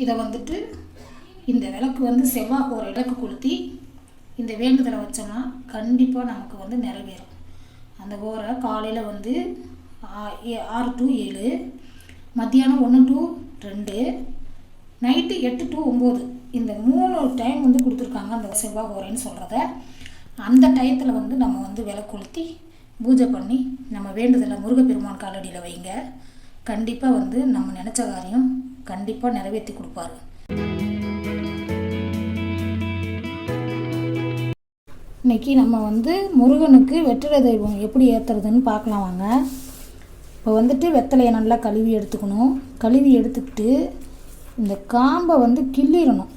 இதை வந்துட்டு இந்த விளக்கு வந்து செவ்வாய் ஒரு விளக்கு கொளுத்தி இந்த வேண்டுதலை வச்சோம்னா கண்டிப்பாக நமக்கு வந்து நிறைவேறும். அந்த ஓரை காலையில் வந்து 6 to 7, மத்தியானம் 1 to 2, நைட்டு 8 to 9, இந்த 3 டைம் வந்து கொடுத்துருக்காங்க அந்த செவ்வாய் ஓரைன்னு சொல்கிறத. அந்த டயத்தில் வந்து நம்ம வந்து விளக்கு கொளுத்தி பூஜை பண்ணி நம்ம வேண்டுதலை முருகப்பெருமான் காலடியில் வைங்க. கண்டிப்பாக வந்து நம்ம நினச்ச காரியம் கண்டிப்பாக நிறைவேற்றி கொடுப்பாரு. இன்றைக்கி நம்ம வந்து முருகனுக்கு வெற்றிலை தெய்வம் எப்படி ஏற்றுறதுன்னு பார்க்கலாம் வாங்க. இப்போ வந்துட்டு வெத்தலையை நல்லா கழுவி எடுத்துக்கணும். கழுவி எடுத்துக்கிட்டு இந்த காம்பை வந்து கிள்ளிடணும்.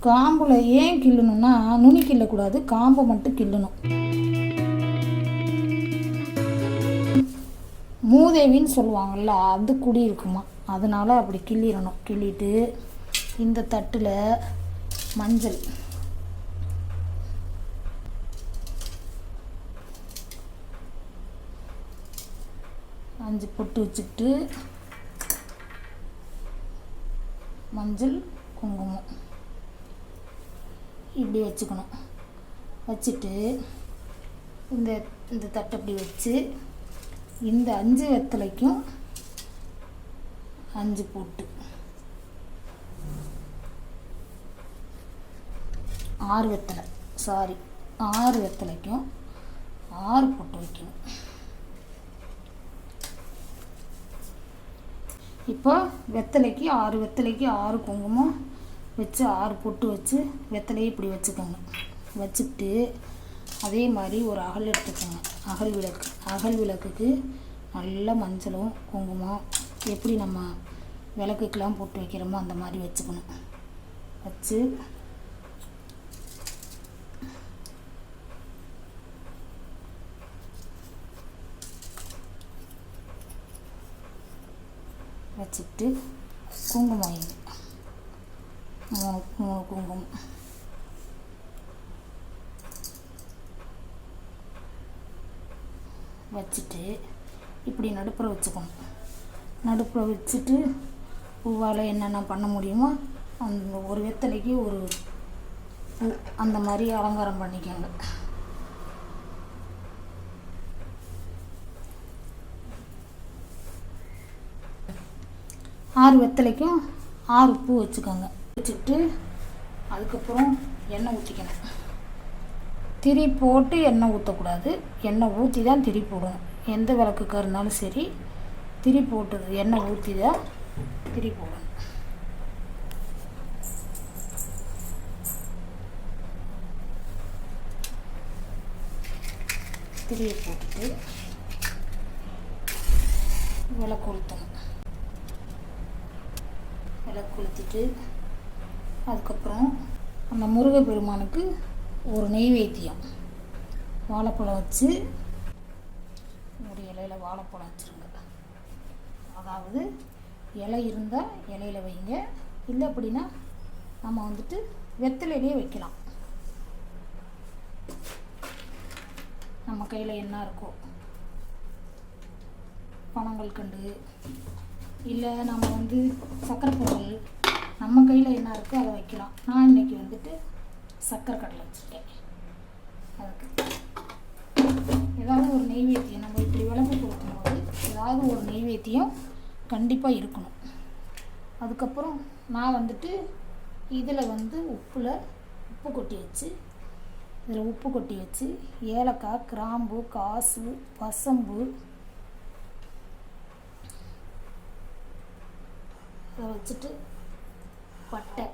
காம்பில் ஏன் கிள்ளணும்னா நுனி கிள்ளக்கூடாது, காம்பை மட்டும் கிள்ளணும். மூதேவின்னு சொல்லுவாங்கள்ல, அது குடி இருக்குமா, அதனால் அப்படி கிள்ளிடணும். கிள்ளிட்டு இந்த தட்டில் மஞ்சள், அஞ்சு பொட்டு வச்சுக்கிட்டு மஞ்சள் குங்குமம் இப்படி வச்சுக்கணும். வச்சுட்டு இந்த இந்த தட்டை இப்படி வச்சு இந்த 5 வெத்தலைக்கும் 5 பொட்டு, 6 வெத்தலை, 6 வெத்தலைக்கும் 6 பொட்டு வைக்கணும். இப்போ வெத்தலைக்கு 6 வெத்தலைக்கு 6 குங்குமம் வச்சு 6 பொட்டு வச்சு வெத்தலையை இப்படி வச்சுக்கோங்க. வச்சுக்கிட்டு அதே மாதிரி ஒரு அகல் எடுத்துக்கோங்க. அகல் விளக்குக்கு நல்ல மஞ்சளும் குங்குமம் எப்படி நம்ம விளக்குக்கெலாம் போட்டு வைக்கிறோமோ அந்த மாதிரி வச்சுக்கணும். வச்சு வச்சுட்டு குங்குமம் 3 குங்குமம் வச்சுட்டு இப்படி நடுப்புற வச்சுக்கணும். நடுப்புற வச்சுட்டு பூவால் என்னென்ன பண்ண முடியுமோ அந்த ஒரு வெத்தலைக்கு ஒரு பூ அந்த மாதிரி அலங்காரம் பண்ணிக்கோங்க. ஆறு வெத்தலைக்கும் 6 பூ வச்சுக்கோங்க. வச்சுட்டு அதுக்கப்புறம் எண்ணெய் ஊற்றிக்கணும். திரி போட்டு எண்ணெய் ஊற்றக்கூடாது, எண்ணெய் ஊற்றி தான் திரி போடணும். எந்த விளக்குக்காக இருந்தாலும் சரி, திரி போட்டது எண்ணெய் ஊற்றி தான் திரி போடணும். திரியை போட்டுட்டு விளக்கு கொளுத்தணும். விளக்கு கொளுத்திட்டு அதுக்கப்புறம் அந்த முருகப்பெருமானுக்கு ஒரு நெய்வேத்தியம் வாழைப்பழம் வச்சு ஒரு இலையில் வாழைப்பழம் வச்சுருங்க. அதாவது இலை இருந்தால் இலையில் வைங்க, இல்லை அப்படின்னா நம்ம வந்துட்டு வெத்தலையிலே வைக்கலாம். நம்ம கையில் என்ன இருக்கோ, பனங்கள் கண்டு இல்லை நம்ம வந்து சக்கரை பொங்கல், நம்ம கையில் என்ன இருக்கோ அதை வைக்கலாம். நான் இன்றைக்கி வந்துட்டு சக்கரை கடலை வச்சுருக்கேன். அதுக்கு ஏதாவது ஒரு நெய்வேத்தியம் நம்ம இப்படி விளக்கு கொடுக்கும்போது ஏதாவது ஒரு நெய்வேத்தியம் கண்டிப்பாக இருக்கணும். அதுக்கப்புறம் நான் வந்துட்டு இதில் வந்து உப்பு கொட்டி வச்சு ஏலக்காய், கிராம்பு, காசு, வசம்பு அதை வச்சுட்டு பட்டை,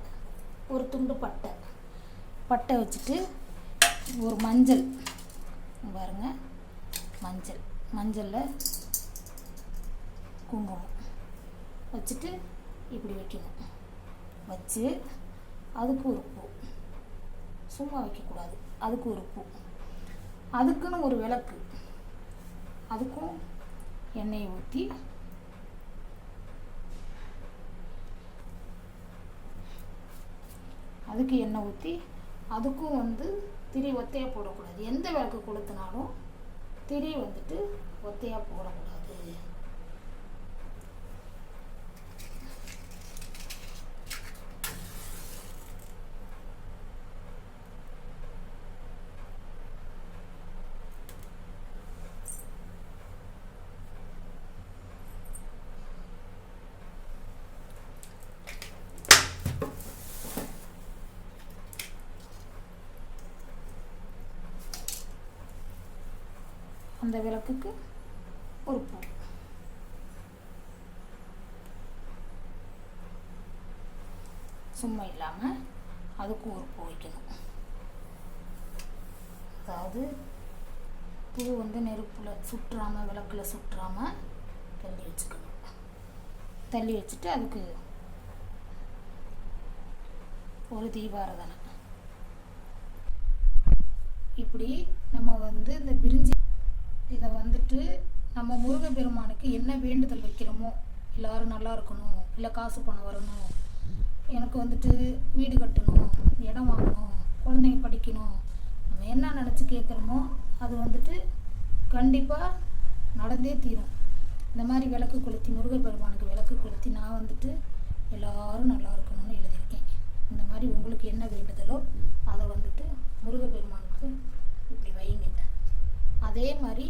ஒரு துண்டு பட்டை வச்சுட்டு ஒரு மஞ்சள் பாருங்க, மஞ்சளில் குங்குமம் வச்சுட்டு இப்படி வைக்கணும். வச்சு அதுக்கு ஒரு பூ, சும்மா வைக்கக்கூடாது, அதுக்கு ஒரு பூ, அதுக்குன்னு ஒரு விளக்கு, அதுக்கும் எண்ணெயை ஊற்றி அதுக்கு எண்ணெய் ஊற்றி அதுக்கும் வந்து திரி ஒத்தையாக போடக்கூடாது. எந்த விளக்கு கொளுத்தினாலும் திரி வந்துட்டு ஒத்தையாக போடக்கூடாது. அந்த விளக்குக்கு ஒரு பூ. சும்மா இல்லாமல் அதுக்கும் ஒரு பூ வைக்கணும். அதாவது பூ வந்து நெருப்பில் சுற்றாமல், விளக்கில் சுற்றாமல் தள்ளி வச்சுக்கணும். தள்ளி வச்சுட்டு அதுக்கு ஒரு தீபாராதனை. இப்படி நம்ம வந்து இந்த பிரிஞ்சி இதை வந்துட்டு நம்ம முருகப்பெருமானுக்கு என்ன வேண்டுதல் வைக்கிறோமோ, எல்லோரும் நல்லா இருக்கணும், இல்லை காசு பணம் வரணும், எனக்கு வந்துட்டு வீடு கட்டணும், இடம் வாங்கணும், குழந்தைங்க படிக்கணும், நம்ம என்ன நினச்சி கேட்குறோமோ அது வந்துட்டு கண்டிப்பாக நடந்தே தீரும். இந்த மாதிரி விளக்கு கொளுத்தி, முருகப்பெருமானுக்கு விளக்கு கொளுத்தி நான் வந்துட்டு எல்லோரும் நல்லா இருக்கணும்னு எழுதியிருக்கேன். இந்த மாதிரி உங்களுக்கு என்ன வேண்டுதலோ அதை வந்துட்டு முருகப்பெருமானுக்கு இப்படி வைங்க. அதே மாதிரி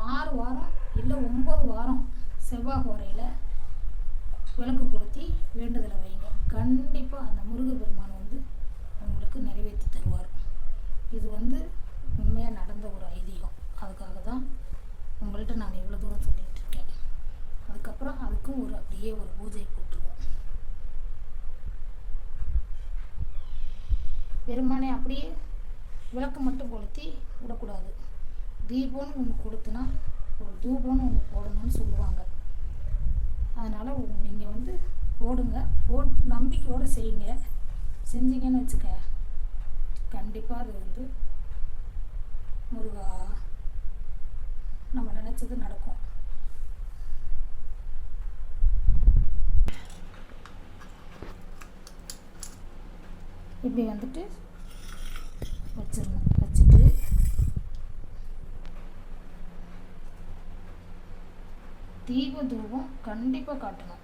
6 வாரம் இல்லை 9 வாரம் செவ்வாய் ஹோரையில் விளக்கு கொளுத்தி வேண்டுதலை வைங்க. கண்டிப்பாக அந்த முருகப்பெருமான் வந்து உங்களுக்கு நிறைவேற்றி தருவார். இது வந்து உண்மையாக நடந்த ஒரு ஐதீகம். அதுக்காக தான் உங்கள்கிட்ட நான் இவ்வளோ தூரம் சொல்லிகிட்டு இருக்கேன். அதுக்கப்புறம் அதுக்கும் அப்படியே ஒரு பூஜை போட்டுருவோம். பெருமானே அப்படியே விளக்கு மட்டும் கொளுத்தி விடக்கூடாது. தீபம்னு ஒன்று கொடுத்துனா ஒரு தூபம்னு ஒன்று போடணும்னு சொல்லுவாங்க. அதனால் நீங்கள் வந்து போடுங்க. போட்டு நம்பிக்கையோடு செய்யுங்க. செஞ்சீங்கன்னு வச்சுக்க, கண்டிப்பாக அது வந்து முருகா நம்ம நினச்சது நடக்கும். இப்படி வந்துட்டு வச்சிடணும். வச்சுட்டு தீப தூபம் கண்டிப்பாக காட்டணும்.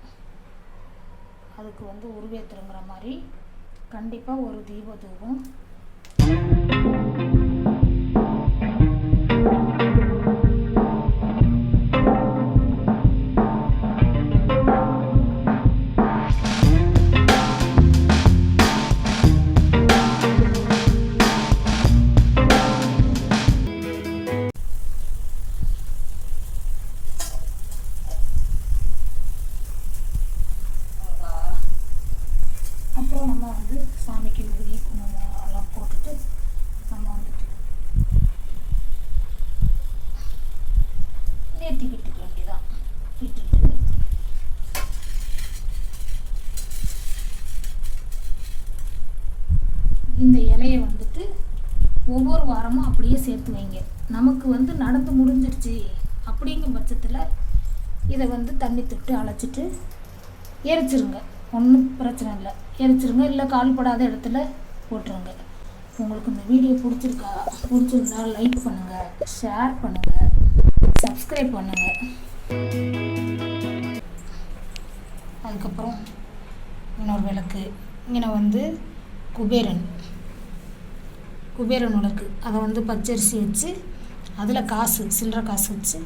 அதுக்கு வந்து உருவேற்றுங்கிற மாதிரி கண்டிப்பாக ஒரு தீப தூபம் சாமிக்கு விபூதி குங்குமம் எல்லாம் போட்டுட்டு நம்ம வந்துட்டு நேர்த்திக்கிட்டு வேண்டியதான். இட்டுட்டு இந்த இலையை வந்துட்டு ஒவ்வொரு வாரமும் அப்படியே சேர்த்து வைங்க. நமக்கு வந்து நடந்து முடிஞ்சிருச்சு அப்படிங்கிற பட்சத்தில் இதை வந்து தண்ணி தொட்டு அழைச்சிட்டு எரிச்சிருங்க. ஒன்றும் பிரச்சனை இல்லை, எரிச்சிருங்க. இல்லை கால்படாத இடத்துல போட்டுருங்க. உங்களுக்கு இந்த வீடியோ பிடிச்சிருந்தா லைக் பண்ணுங்கள், ஷேர் பண்ணுங்கள், சப்ஸ்கிரைப் பண்ணுங்கள். அதுக்கப்புறம் இன்னொரு விளக்கு இங்கே வந்து குபேரன் விளக்கு. அதை வந்து பச்சரிசி வச்சு அதில் காசு, சில்லறை காசு வச்சு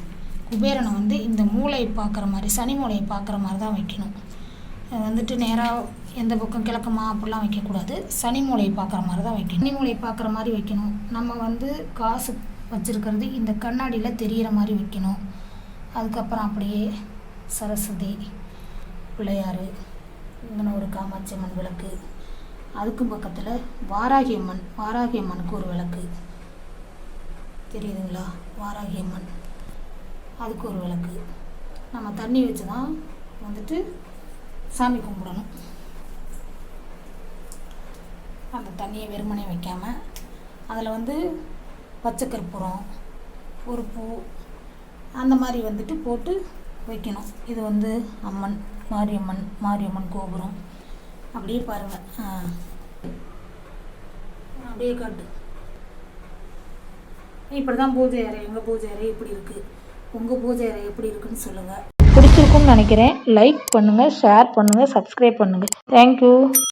குபேரனை வந்து இந்த மூளையை பார்க்குற மாதிரி, சனி மூளையை பார்க்குற மாதிரி தான் வைக்கணும். வந்துட்டு நேராக எந்த பக்கம் கிழக்கமா அப்படிலாம் வைக்கக்கூடாது. சனி மூலையை பார்க்குற மாதிரி தான் வைக்கணும். சனி மூலையை பார்க்குற மாதிரி வைக்கணும். நம்ம வந்து காசு வச்சுருக்கிறது இந்த கண்ணாடியில் தெரிகிற மாதிரி வைக்கணும். அதுக்கப்புறம் அப்படியே சரஸ்வதி பிள்ளையார், இங்கே ஒரு காமாட்சி அம்மன் விளக்கு, அதுக்கு பக்கத்தில் வாராகி அம்மனுக்கு ஒரு விளக்கு தெரியுதுங்களா, வாராகி அம்மன், அதுக்கு ஒரு விளக்கு. நம்ம தண்ணி வச்சு தான் வந்துட்டு சாமி கும்பிடணும். அந்த தண்ணியை வெறுமனே வைக்காமல் அதில் வந்து பச்சை கற்பூரம், ஒரு பூ, அந்த மாதிரி வந்துட்டு போட்டு வைக்கணும். இது வந்து அம்மன், மாரியம்மன் கோபுரம். அப்படியே பாருங்கள், அப்படியே காட்டு. இப்படி தான் பூஜை அறை. எங்கள் பூஜை அறை இப்படி இருக்குது. உங்கள் பூஜை அறை எப்படி இருக்குன்னு சொல்லுங்கள். பிடிச்சிருக்குன்னு நினைக்கிறேன். லைக் பண்ணுங்கள், ஷேர் பண்ணுங்கள், சப்ஸ்கிரைப் பண்ணுங்கள். தேங்க்யூ.